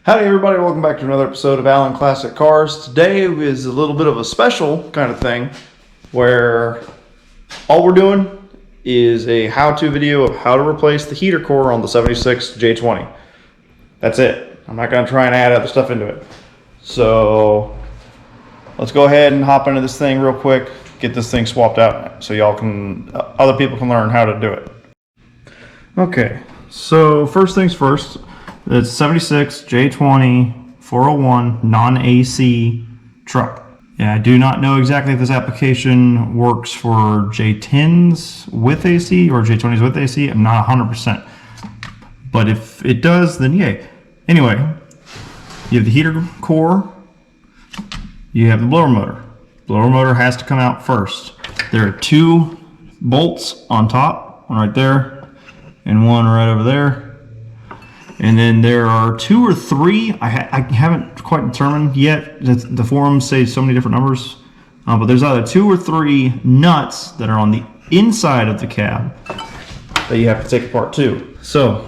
Howdy everybody, welcome back to another episode of Allen Classic Cars. Today is a little bit of a special kind of thing where all we're doing is a how-to video of how to replace the heater core on the 76 J20. That's it. I'm not going to try and add other stuff into it. So let's go ahead and hop into this thing real quick, get this thing swapped out so y'all can, other people can learn how to do it. Okay, so first things first. It's 76 J20 401 non-AC truck. Yeah, I do not know exactly if this application works for J10s with AC or J20s with AC. I'm not 100%. But if it does, then yay. Anyway, you have the heater core. You have the blower motor. Blower motor has to come out first. There are two bolts on top, one right there and one right over there. And then there are two or three, I haven't quite determined yet. The forums say so many different numbers. But there's either two or three nuts that are on the inside of the cab that you have to take apart too. So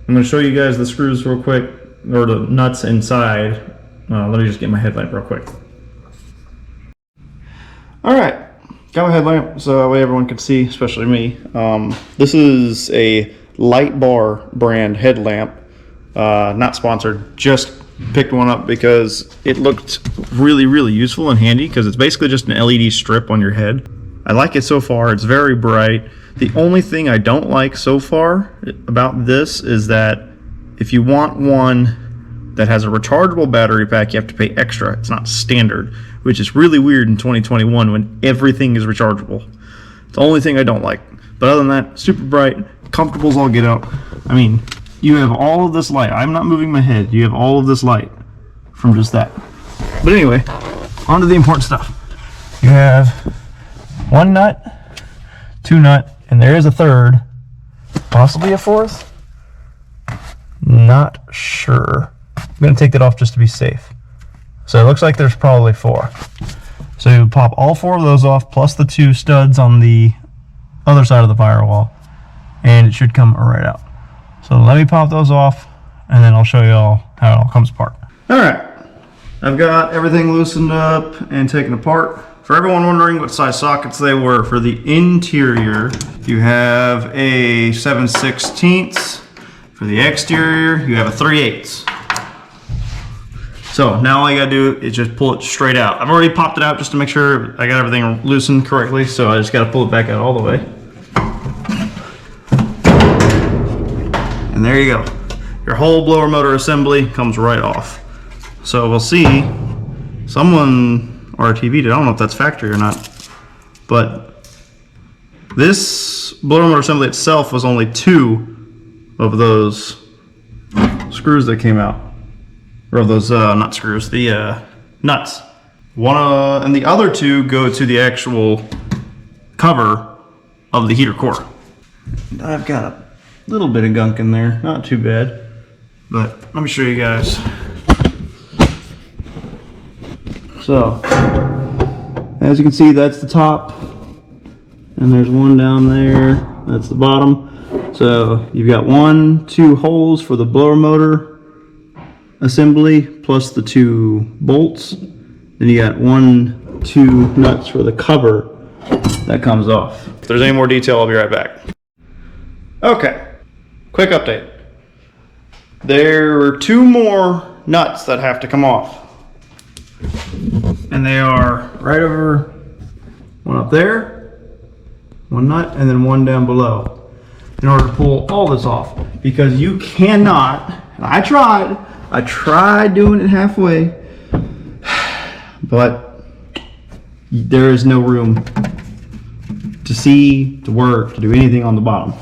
I'm going to show you guys the screws real quick, or the nuts inside. Let me just get my headlamp real quick. Alright, got my headlamp so that way everyone can see, especially me. This is a Light Bar brand headlamp, not sponsored, just picked one up because it looked really useful and handy because it's basically just an LED strip on your head. I like it so far. It's very bright. The only thing I don't like so far about this is that if you want one that has a rechargeable battery pack, you have to pay extra. It's not standard, which is really weird in 2021 when everything is rechargeable. It's the only thing I don't like. But other than that, super bright, comfortable as all get out. I mean, you have all of this light. I'm not moving my head. You have all of this light from just that. But anyway, on to the important stuff. You have one nut, two nut, and there is a third, possibly a fourth. Not sure. I'm going to take that off just to be safe. So it looks like there's probably four. So you pop all four of those off, plus the two studs on the other side of the firewall, and it should come right out. So let me pop those off, and then I'll show you all how it all comes apart. Alright, I've got everything loosened up and taken apart. For everyone wondering what size sockets they were, for the interior, you have a 7/16. For the exterior, you have a 3/8. So now all you gotta do is just pull it straight out. I've already popped it out just to make sure I got everything loosened correctly, so I just gotta pull it back out all the way. And there you go. Your whole blower motor assembly comes right off. So we'll see, someone RTV'd it, I don't know if that's factory or not, but this blower motor assembly itself was only two of those screws that came out. Or those, not screws, the nuts. One and the other two go to the actual cover of the heater core. And I've got a little bit of gunk in there, not too bad. But let me show you guys. So, as you can see, that's the top. And there's one down there, that's the bottom. So you've got 1, 2 holes for the blower motor assembly plus the two bolts. Then you got 1, 2 nuts for the cover that comes off. If there's any more detail, I'll be right back. Okay, quick update. There are 2 more nuts that have to come off. And they are right over, one up there, 1 nut, and then 1 down below. In order to pull all this off, because you cannot, and I tried doing it halfway, but there is no room to see, to work, to do anything on the bottom.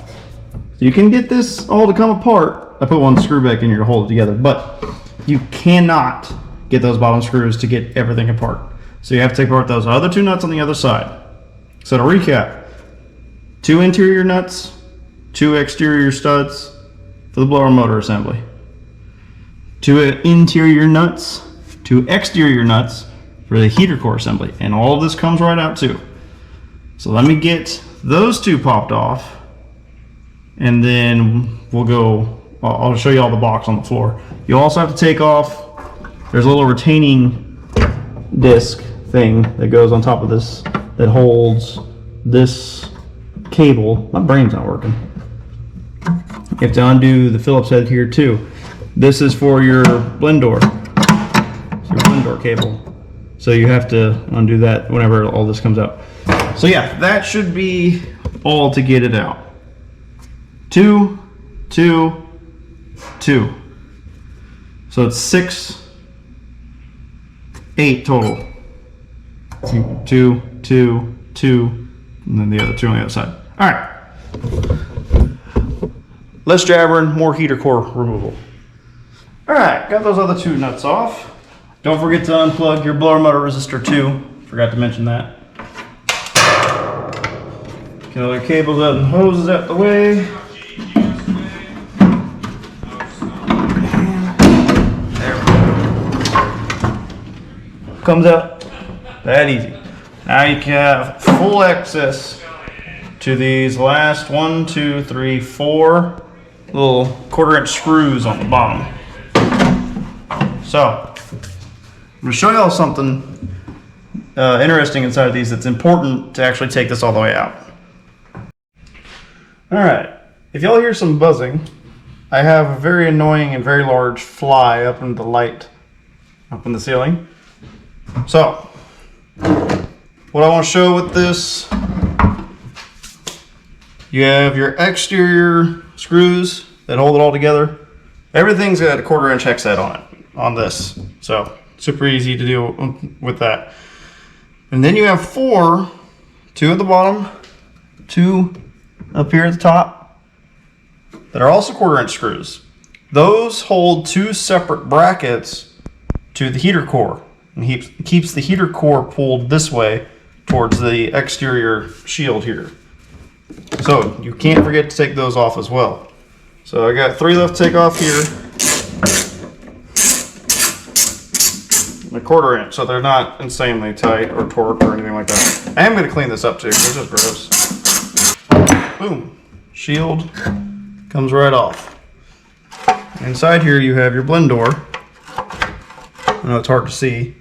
So you can get this all to come apart. I put one screw back in here to hold it together, but you cannot get those bottom screws to get everything apart. So you have to take apart those other 2 nuts on the other side. So to recap, 2 interior nuts, 2 exterior studs for the blower motor assembly. 2 interior nuts, 2 exterior nuts for the heater core assembly. And all of this comes right out too. So let me get those 2 popped off, and then we'll go I'll show you all the box on the floor. You also have to take off, there's a little retaining disc thing that goes on top of this that holds this cable. My brain's not working. You have to undo the Phillips head here too. This is for your blend door. It's your blend door cable. So you have to undo that whenever all this comes out. So yeah, that should be all to get it out. 2, 2, 2. So it's 6, 8 total. 2, 2, 2, and then the other 2 on the other side. All right. Less jabbering, more heater core removal. All right, got those other 2 nuts off. Don't forget to unplug your blower motor resistor too. Forgot to mention that. Get all your cables out and hoses out the way. There we go. Comes out that easy. Now you can have full access to these last 1, 2, 3, 4 little 1/4-inch screws on the bottom. So, I'm going to show y'all something interesting inside of these that's important to actually take this all the way out. Alright, if y'all hear some buzzing, I have a very annoying and very large fly up in the light, up in the ceiling. So, what I want to show with this, you have your exterior screws that hold it all together. Everything's got a 1/4-inch hex head on it, on this. So, super easy to deal with that. And then you have 4, 2 at the bottom, 2 up here at the top, that are also 1/4-inch screws. Those hold 2 separate brackets to the heater core, and keeps the heater core pulled this way towards the exterior shield here. So you can't forget to take those off as well. So I got 3 left to take off here. A 1/4-inch, so they're not insanely tight or torqued or anything like that. I am going to clean this up too, because it's just gross. Boom. Shield comes right off. Inside here you have your blend door. I know it's hard to see,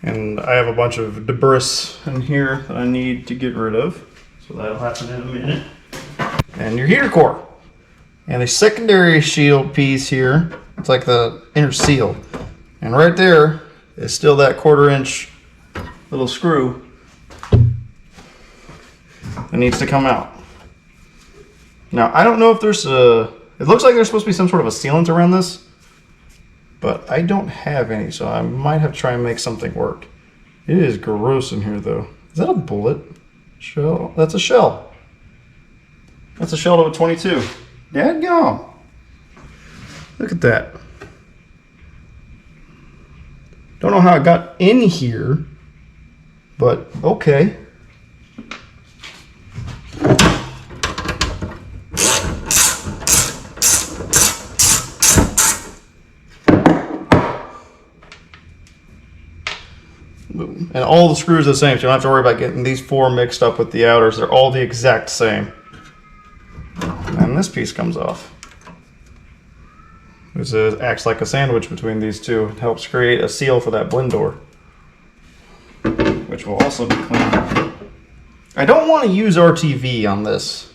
and I have a bunch of debris in here that I need to get rid of, so that'll happen in a minute. And your heater core. And the secondary shield piece here, it's like the inner seal. And right there is still that 1/4-inch little screw that needs to come out. Now, I don't know if there's it looks like there's supposed to be some sort of a sealant around this, but I don't have any, so I might have to try and make something work. It is gross in here though. Is that a bullet shell? That's a shell. That's a shell of a 22. Dadgum. Look at that. Don't know how it got in here, but okay. And all the screws are the same, so you don't have to worry about getting these 4 mixed up with the outers. They're all the exact same. And this piece comes off. This acts like a sandwich between these two. It helps create a seal for that blend door, which will also be cleaned. I don't want to use RTV on this.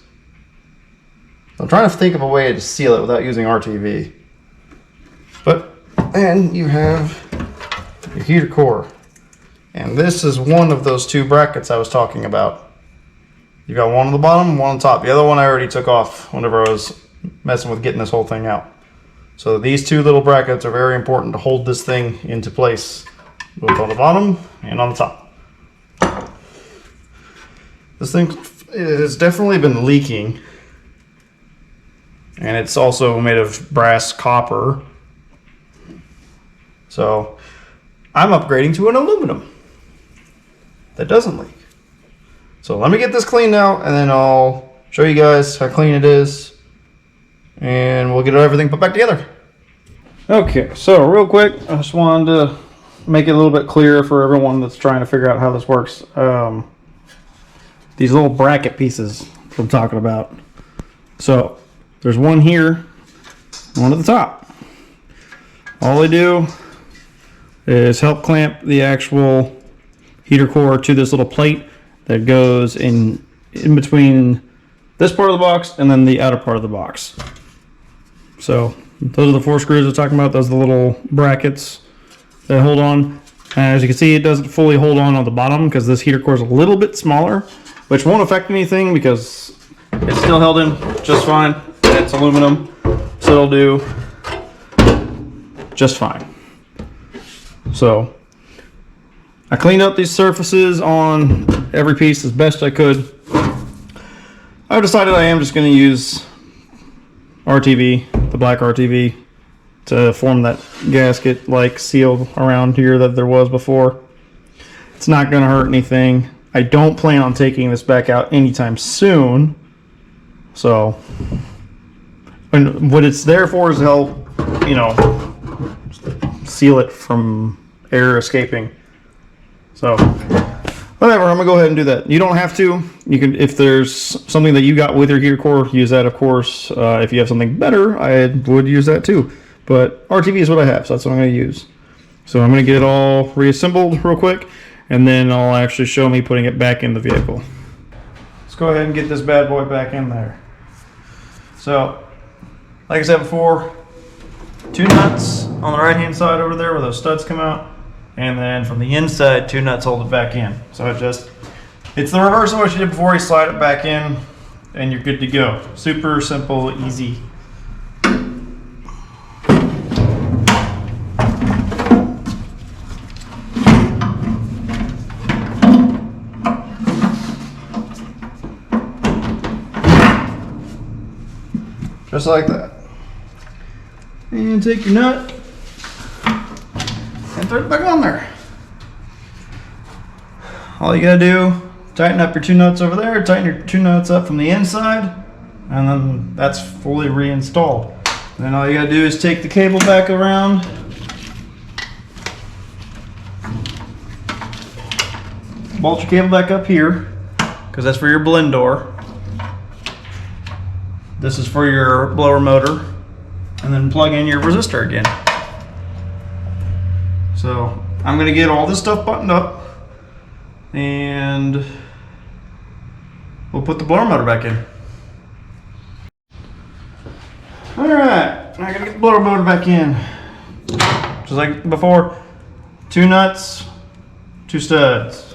I'm trying to think of a way to seal it without using RTV. But then you have your heater core. And this is one of those 2 brackets I was talking about. You got one on the bottom, one on top. The other one I already took off whenever I was messing with getting this whole thing out. So these 2 little brackets are very important to hold this thing into place, both on the bottom and on the top. This thing has definitely been leaking, and it's also made of brass copper. So I'm upgrading to an aluminum that doesn't leak. So let me get this cleaned out, and then I'll show you guys how clean it is, and we'll get everything put back together. Okay, so real quick, I just wanted to make it a little bit clearer for everyone that's trying to figure out how this works. These little bracket pieces I'm talking about. So there's one here, one at the top. All they do is help clamp the actual heater core to this little plate that goes in between this part of the box and then the outer part of the box. So those are the 4 screws I'm talking about. Those are the little brackets that hold on. As you can see, it doesn't fully hold on the bottom because this heater core is a little bit smaller, which won't affect anything because it's still held in just fine. It's aluminum, so it'll do just fine. So I cleaned up these surfaces on every piece as best I could. I've decided I am just going to use RTV, the black RTV, to form that gasket like seal around here that there was before. It's not going to hurt anything. I don't plan on taking this back out anytime soon. So, and what it's there for is to help, you know, seal it from air escaping. So, whatever, I'm gonna go ahead and do that. You don't have to. You can, if there's something that you got with your heater core, use that, of course. If you have something better, I would use that too. But RTV is what I have, so that's what I'm gonna use. So I'm gonna get it all reassembled real quick, and then I'll actually show me putting it back in the vehicle. Let's go ahead and get this bad boy back in there. So, like I said before, 2 nuts on the right hand side over there where those studs come out. And then from the inside, 2 nuts hold it back in. So it's the reverse of what you did before. You slide it back in and you're good to go. Super simple, easy. Just like that. And take your nut and throw it back on there. All you gotta do, tighten up your 2 nuts over there, tighten your 2 nuts up from the inside, and then that's fully reinstalled. And then all you gotta do is take the cable back around, bolt your cable back up here, because that's for your blend door. This is for your blower motor, and then plug in your resistor again. So I'm gonna get all this stuff buttoned up and we'll put the blower motor back in. All right, I gotta get the blower motor back in. Just like before, 2 nuts, 2 studs.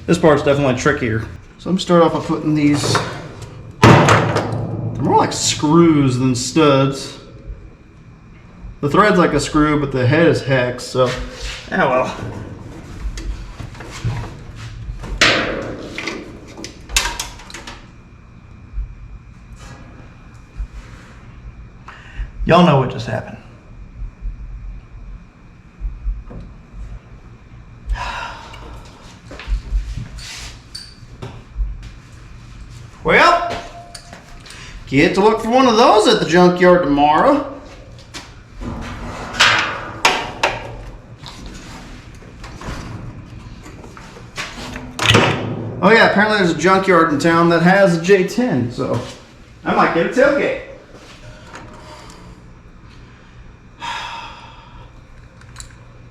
This part's definitely trickier. So I'm gonna start off by putting these, they're more like screws than studs. The thread's like a screw, but the head is hex, so, yeah, well. Y'all know what just happened. Well, get to look for one of those at the junkyard tomorrow. Oh yeah, apparently there's a junkyard in town that has a J20, so I might get a tailgate.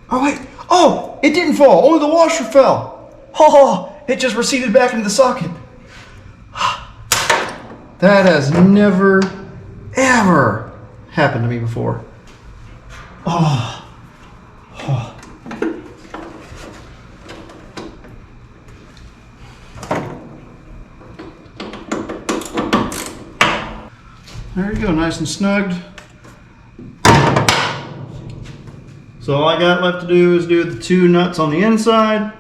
Oh wait, oh, it didn't fall, only the washer fell. Oh, it just receded back into the socket. That has never, ever happened to me before. Oh. Oh. There you go, nice and snugged. So all I got left to do is do the 2 nuts on the inside.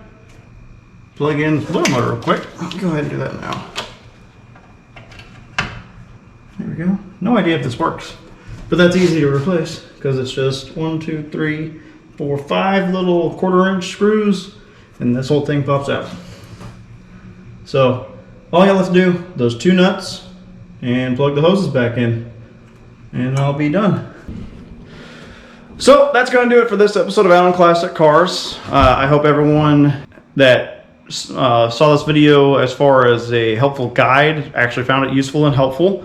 Plug in the blower motor real quick. I'll go ahead and do that now. There we go. No idea if this works. But that's easy to replace because it's just 1, 2, 3, 4, 5 little 1/4-inch screws, and this whole thing pops out. So all I got left to do, those 2 nuts, and plug the hoses back in, and I'll be done. So that's going to do it for this episode of Allen Classic Cars. I hope everyone that saw this video as far as a helpful guide actually found it useful and helpful.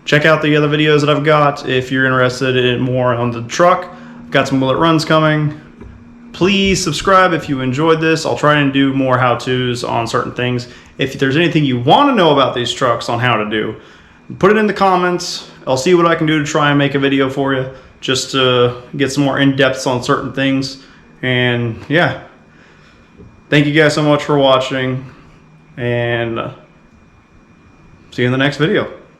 Check out the other videos that I've got if you're interested in more on the truck. I've got some Will It Runs coming. Please subscribe if you enjoyed this. I'll try and do more how-tos on certain things. If there's anything you want to know about these trucks on how to do, put it in the comments. I'll see what I can do to try and make a video for you, just to get some more in-depth on certain things. And yeah, thank you guys so much for watching, and see you in the next video.